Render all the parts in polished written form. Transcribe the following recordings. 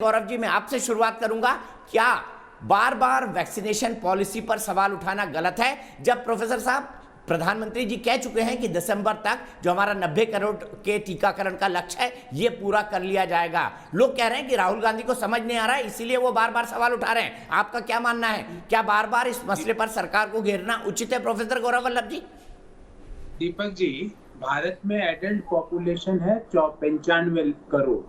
गौरव जी, मैं आपसे शुरुआत करूंगा। क्या बार बार वैक्सीनेशन पॉलिसी पर सवाल उठाना गलत है, जब प्रोफेसर साहब प्रधानमंत्री जी कह चुके हैं कि दिसंबर तक जो हमारा 90 करोड़ के टीकाकरण का लक्ष्य है ये पूरा कर लिया जाएगा। लोग कह रहे हैं कि राहुल गांधी को समझ नहीं आ रहा है, इसीलिए वो बार बार सवाल उठा रहे हैं। आपका क्या मानना है? क्या बार बार इस मसले पर सरकार को घेरना उचित है, प्रोफेसर गौरव वल्लभ जी? दीपक जी, भारत में एडल्ट पॉपुलेशन है 95 करोड़।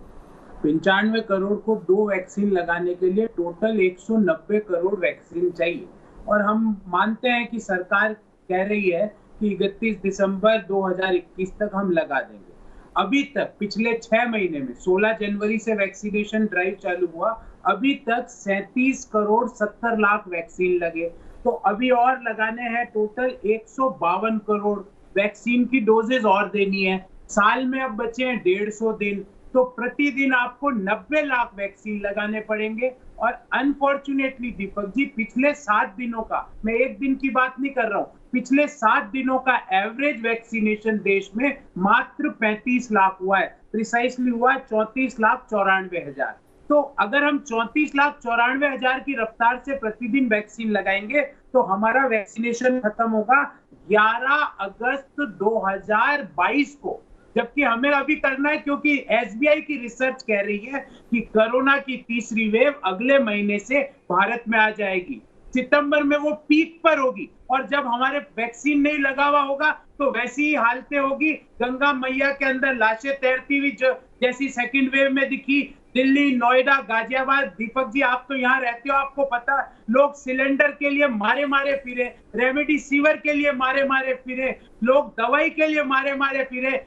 95 करोड़ को 2 वैक्सीन लगाने के लिए टोटल 190 करोड़ वैक्सीन चाहिए। और हम मानते हैं कि सरकार कह रही है कि 31 दिसंबर 2021 तक हम लगा देंगे। अभी तक पिछले 6 महीने में 16 जनवरी से वैक्सीनेशन ड्राइव चालू हुआ, अभी तक 37 करोड़ 70 लाख वैक्सीन लगे। तो अभी और लगाने हैं टोटल 152 करोड़ वैक्सीन की डोजेज और देनी है। साल में अब बचे हैं 150 दिन, तो प्रतिदिन आपको 90 लाख वैक्सीन लगाने पड़ेंगे। और अनफॉर्चुनेटली दीपक जी, पिछले 7 दिनों का, मैं एक दिन की बात नहीं कर रहा हूं, पिछले 7 दिनों का एवरेज वैक्सीनेशन देश में मात्र 35 लाख हुआ है। प्रिसाइसली हुआ है 34,94,000। तो अगर हम 34,94,000 की रफ्तार से प्रतिदिन वैक्सीन लगाएंगे तो हमारा वैक्सीनेशन खत्म होगा 11 अगस्त 2022 को। जबकि हमें अभी करना है, क्योंकि एसबीआई की रिसर्च कह रही है कि कोरोना की तीसरी वेव अगले महीने से भारत में आ जाएगी। सितंबर में वो पीक पर होगी, और जब हमारे वैक्सीन नहीं लगा हुआ होगा तो वैसी ही हालतें होगी। गंगा मैया के अंदर लाशें तैरती हुई जैसी सेकंड वेव में दिखी। दिल्ली, नोएडा, गाजियाबाद, दीपक जी आप तो यहाँ रहते हो, आपको पता, लोग सिलेंडर के लिए मारे मारे फिरे, रेमडेसिविर के लिए मारे मारे फिरे, लोग दवाई के लिए मारे मारे फिरे,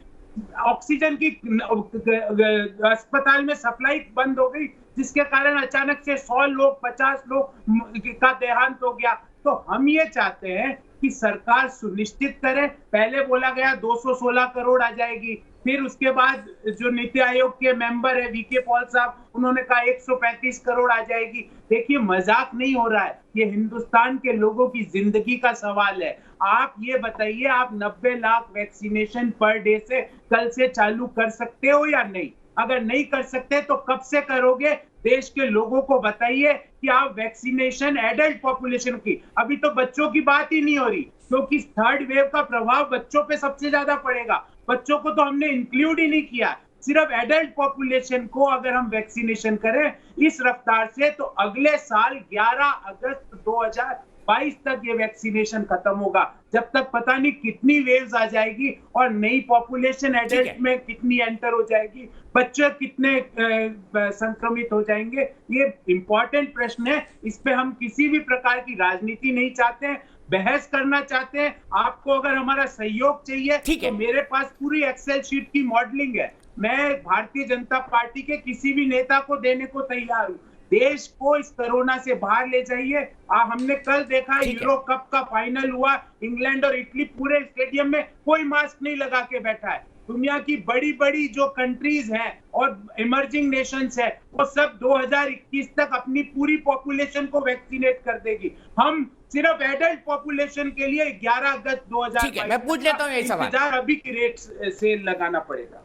ऑक्सीजन की अस्पताल में सप्लाई बंद हो गई, जिसके कारण अचानक से 100 लोग 50 लोग का देहांत हो गया। तो हम ये चाहते हैं कि सरकार सुनिश्चित करे। पहले बोला गया 216 करोड़ आ जाएगी, फिर उसके बाद जो नीति आयोग के मेंबर है वीके पॉल साहब, उन्होंने कहा 135 करोड़ आ जाएगी। देखिए, मजाक नहीं हो रहा है, ये हिंदुस्तान के लोगों की जिंदगी का सवाल है। आप ये बताइए, आप 90 लाख वैक्सीनेशन पर डे से कल से चालू कर सकते हो या नहीं? अगर नहीं कर सकते तो कब से करोगे? देश के लोगों को बताइए कि आप वैक्सीनेशन एडल्ट पॉपुलेशन की, अभी तो बच्चों की बात ही नहीं हो रही, क्योंकि थर्ड वेव का प्रभाव बच्चों पे सबसे ज्यादा पड़ेगा। बच्चों को तो हमने इंक्लूड ही नहीं किया। सिर्फ एडल्ट पॉपुलेशन को अगर हम वैक्सीनेशन करें इस रफ्तार से, तो अगले साल 11 अगस्त 2022 तक ये वैक्सीनेशन खत्म होगा। जब तक पता नहीं कितनी वेव्स आ जाएगी और नई पॉपुलेशन एडल्ट में कितनी एंटर हो जाएगी, बच्चे कितने संक्रमित हो जाएंगे, ये इंपॉर्टेंट प्रश्न है। इस पे हम किसी भी प्रकार की राजनीति नहीं चाहते हैं, बहस करना चाहते हैं। आपको अगर हमारा सहयोग चाहिए तो मेरे पास पूरी एक्सेल शीट की मॉडलिंग है, मैं भारतीय जनता पार्टी के किसी भी नेता को देने को तैयार हूं। देश को इस कोरोना से बाहर ले जाइए। हमने कल देखा यूरो कप का फाइनल हुआ, इंग्लैंड और इटली, पूरे स्टेडियम में कोई मास्क नहीं लगा के बैठा है। दुनिया की बड़ी बड़ी जो कंट्रीज हैं और इमर्जिंग नेशंस है, वो सब 2021 तक अपनी पूरी पॉपुलेशन को वैक्सीनेट कर देगी। हम सिर्फ एडल्ट पॉपुलेशन के लिए 11 अगस्त 2022 मैं पूछ लेता हूँ यही सवाल, अभी की रेट से लगाना पड़ेगा।